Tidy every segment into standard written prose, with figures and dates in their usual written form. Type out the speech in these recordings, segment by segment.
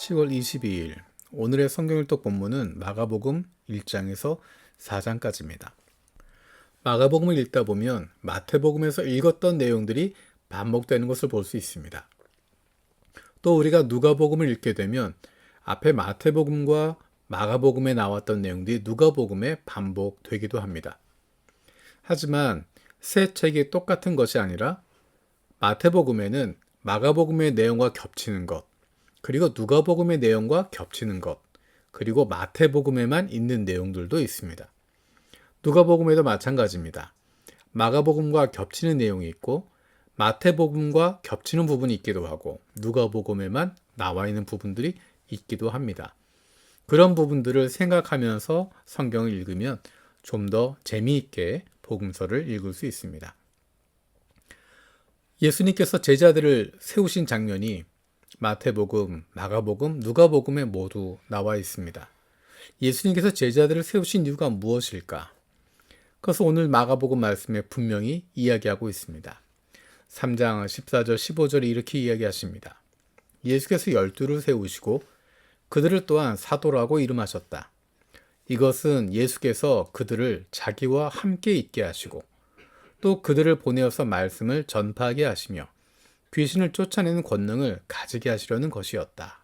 10월 22일 오늘의 성경일독 본문은 마가복음 1장에서 4장까지입니다. 마가복음을 읽다 보면 마태복음에서 읽었던 내용들이 반복되는 것을 볼 수 있습니다. 또 우리가 누가복음을 읽게 되면 앞에 마태복음과 마가복음에 나왔던 내용들이 누가복음에 반복되기도 합니다. 하지만 세 책이 똑같은 것이 아니라 마태복음에는 마가복음의 내용과 겹치는 것, 그리고 누가복음의 내용과 겹치는 것, 그리고 마태복음에만 있는 내용들도 있습니다. 누가복음에도 마찬가지입니다. 마가복음과 겹치는 내용이 있고 마태복음과 겹치는 부분이 있기도 하고 누가복음에만 나와 있는 부분들이 있기도 합니다. 그런 부분들을 생각하면서 성경을 읽으면 좀 더 재미있게 복음서를 읽을 수 있습니다. 예수님께서 제자들을 세우신 장면이 마태복음, 마가복음, 누가복음에 모두 나와 있습니다. 예수님께서 제자들을 세우신 이유가 무엇일까? 그래서 오늘 마가복음 말씀에 분명히 이야기하고 있습니다. 3장 14절 15절에 이렇게 이야기하십니다. 예수께서 12를 세우시고 그들을 또한 사도라고 이름하셨다. 이것은 예수께서 그들을 자기와 함께 있게 하시고 또 그들을 보내어서 말씀을 전파하게 하시며 귀신을 쫓아내는 권능을 가지게 하시려는 것이었다.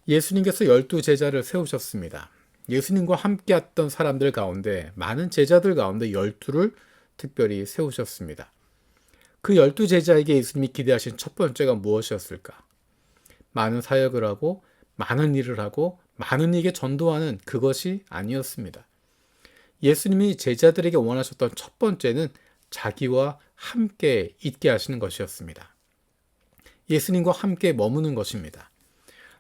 예수님께서 12제자를 세우셨습니다. 예수님과 함께 했던 사람들 가운데 많은 제자들 가운데 12를 특별히 세우셨습니다. 그 12제자에게 예수님이 기대하신 첫 번째가 무엇이었을까? 많은 사역을 하고 많은 일을 하고 많은 이에게 전도하는 그것이 아니었습니다. 예수님이 제자들에게 원하셨던 첫 번째는 자기와 함께 있게 하시는 것이었습니다. 예수님과 함께 머무는 것입니다.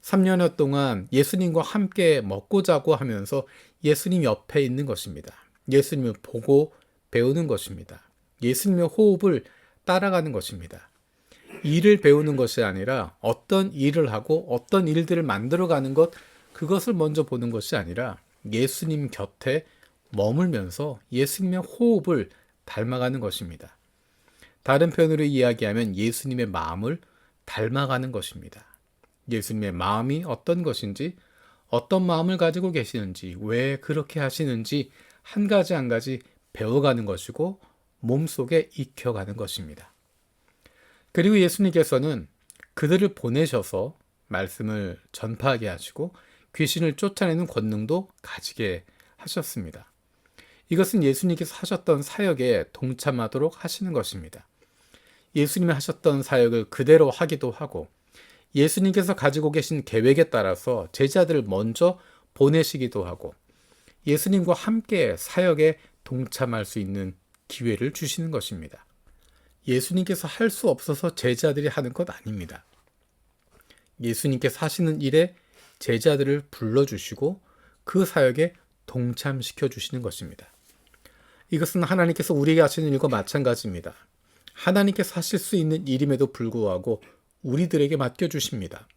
3년여 동안 예수님과 함께 먹고 자고 하면서 예수님 옆에 있는 것입니다. 예수님을 보고 배우는 것입니다. 예수님의 호흡을 따라가는 것입니다. 일을 배우는 것이 아니라 어떤 일을 하고 어떤 일들을 만들어가는 것, 그것을 먼저 보는 것이 아니라 예수님 곁에 머물면서 예수님의 호흡을 닮아가는 것입니다. 다른 표현으로 이야기하면 예수님의 마음을 닮아가는 것입니다. 예수님의 마음이 어떤 것인지, 어떤 마음을 가지고 계시는지, 왜 그렇게 하시는지 한 가지 한 가지 배워가는 것이고 몸속에 익혀가는 것입니다. 그리고 예수님께서는 그들을 보내셔서 말씀을 전파하게 하시고 귀신을 쫓아내는 권능도 가지게 하셨습니다. 이것은 예수님께서 하셨던 사역에 동참하도록 하시는 것입니다. 예수님이 하셨던 사역을 그대로 하기도 하고 예수님께서 가지고 계신 계획에 따라서 제자들을 먼저 보내시기도 하고 예수님과 함께 사역에 동참할 수 있는 기회를 주시는 것입니다. 예수님께서 할 수 없어서 제자들이 하는 것 아닙니다. 예수님께서 하시는 일에 제자들을 불러주시고 그 사역에 동참시켜 주시는 것입니다. 이것은 하나님께서 우리에게 하시는 일과 마찬가지입니다. 하나님께서 하실 수 있는 일임에도 불구하고 우리들에게 맡겨주십니다.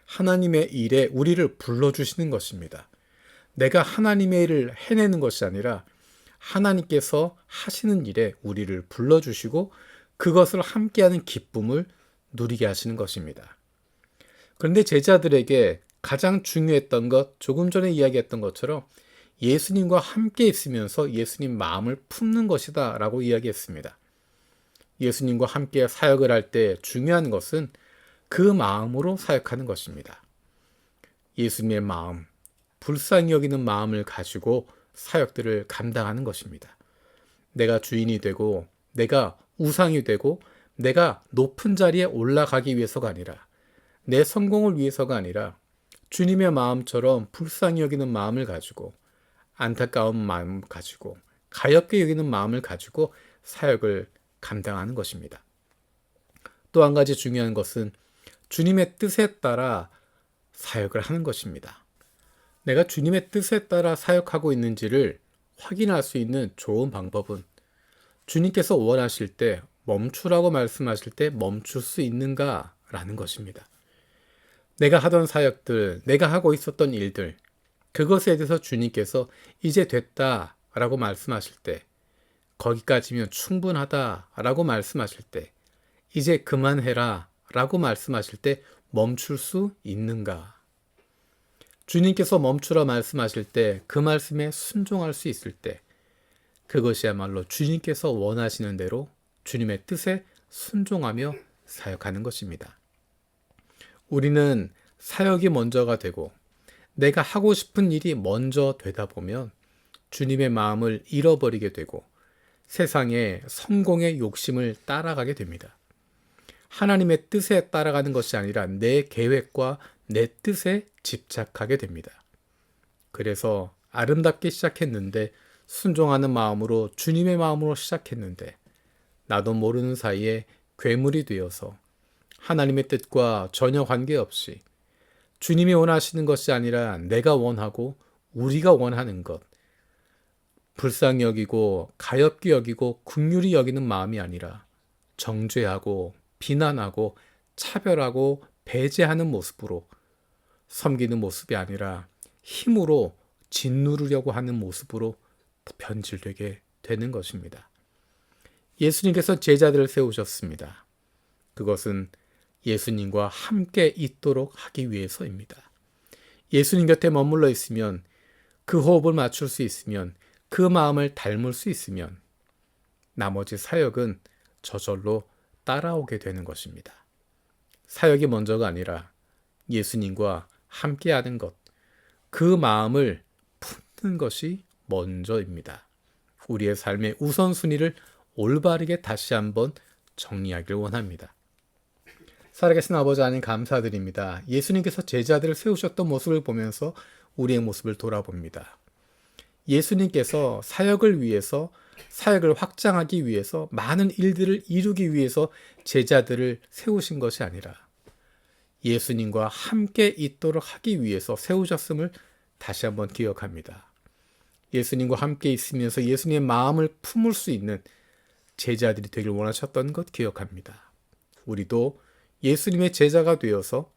하나님의 일에 우리를 불러주시는 것입니다. 내가 하나님의 일을 해내는 것이 아니라 하나님께서 하시는 일에 우리를 불러주시고 그것을 함께하는 기쁨을 누리게 하시는 것입니다. 그런데 제자들에게 가장 중요했던 것, 조금 전에 이야기했던 것처럼 예수님과 함께 있으면서 예수님 마음을 품는 것이다 라고 이야기했습니다. 예수님과 함께 사역을 할 때 중요한 것은 그 마음으로 사역하는 것입니다. 예수님의 마음, 불쌍히 여기는 마음을 가지고 사역들을 감당하는 것입니다. 내가 주인이 되고 내가 우상이 되고 내가 높은 자리에 올라가기 위해서가 아니라 내 성공을 위해서가 아니라 주님의 마음처럼 불쌍히 여기는 마음을 가지고 안타까운 마음을 가지고 가엾게 여기는 마음을 가지고 사역을 감당하는 것입니다. 또 한 가지 중요한 것은 주님의 뜻에 따라 사역을 하는 것입니다. 내가 주님의 뜻에 따라 사역하고 있는지를 확인할 수 있는 좋은 방법은 주님께서 원하실 때 멈추라고 말씀하실 때 멈출 수 있는가라는 것입니다. 내가 하던 사역들, 내가 하고 있었던 일들, 그것에 대해서 주님께서 이제 됐다라고 말씀하실 때, 거기까지면 충분하다라고 말씀하실 때, 이제 그만해라 라고 말씀하실 때 멈출 수 있는가? 주님께서 멈추라 말씀하실 때 그 말씀에 순종할 수 있을 때 그것이야말로 주님께서 원하시는 대로 주님의 뜻에 순종하며 사역하는 것입니다. 우리는 사역이 먼저가 되고 내가 하고 싶은 일이 먼저 되다 보면 주님의 마음을 잃어버리게 되고 세상의 성공의 욕심을 따라가게 됩니다. 하나님의 뜻에 따라가는 것이 아니라 내 계획과 내 뜻에 집착하게 됩니다. 그래서 아름답게 시작했는데 순종하는 마음으로 주님의 마음으로 시작했는데 나도 모르는 사이에 괴물이 되어서 하나님의 뜻과 전혀 관계없이 주님이 원하시는 것이 아니라 내가 원하고 우리가 원하는 것, 불쌍히 여기고 가엾게 여기고 긍휼히 여기는 마음이 아니라 정죄하고 비난하고 차별하고 배제하는 모습으로 섬기는 모습이 아니라 힘으로 짓누르려고 하는 모습으로 변질되게 되는 것입니다. 예수님께서 제자들을 세우셨습니다. 그것은 예수님과 함께 있도록 하기 위해서입니다. 예수님 곁에 머물러 있으면 그 호흡을 맞출 수 있으면 그 마음을 닮을 수 있으면 나머지 사역은 저절로 따라오게 되는 것입니다. 사역이 먼저가 아니라 예수님과 함께하는 것, 그 마음을 품는 것이 먼저입니다. 우리의 삶의 우선순위를 올바르게 다시 한번 정리하길 원합니다. 살아계신 아버지 하나님 감사드립니다. 예수님께서 제자들을 세우셨던 모습을 보면서 우리의 모습을 돌아봅니다. 예수님께서 사역을 위해서 사역을 확장하기 위해서 많은 일들을 이루기 위해서 제자들을 세우신 것이 아니라 예수님과 함께 있도록 하기 위해서 세우셨음을 다시 한번 기억합니다. 예수님과 함께 있으면서 예수님의 마음을 품을 수 있는 제자들이 되길 원하셨던 것 기억합니다. 우리도 예수님의 제자가 되어서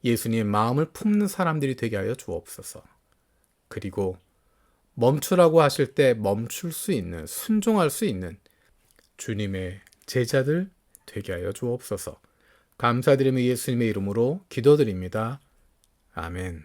예수님의 마음을 품는 사람들이 되게 하여 주옵소서. 그리고 멈추라고 하실 때 멈출 수 있는, 순종할 수 있는 주님의 제자들 되게 하여 주옵소서. 감사드리며 예수님의 이름으로 기도드립니다. 아멘.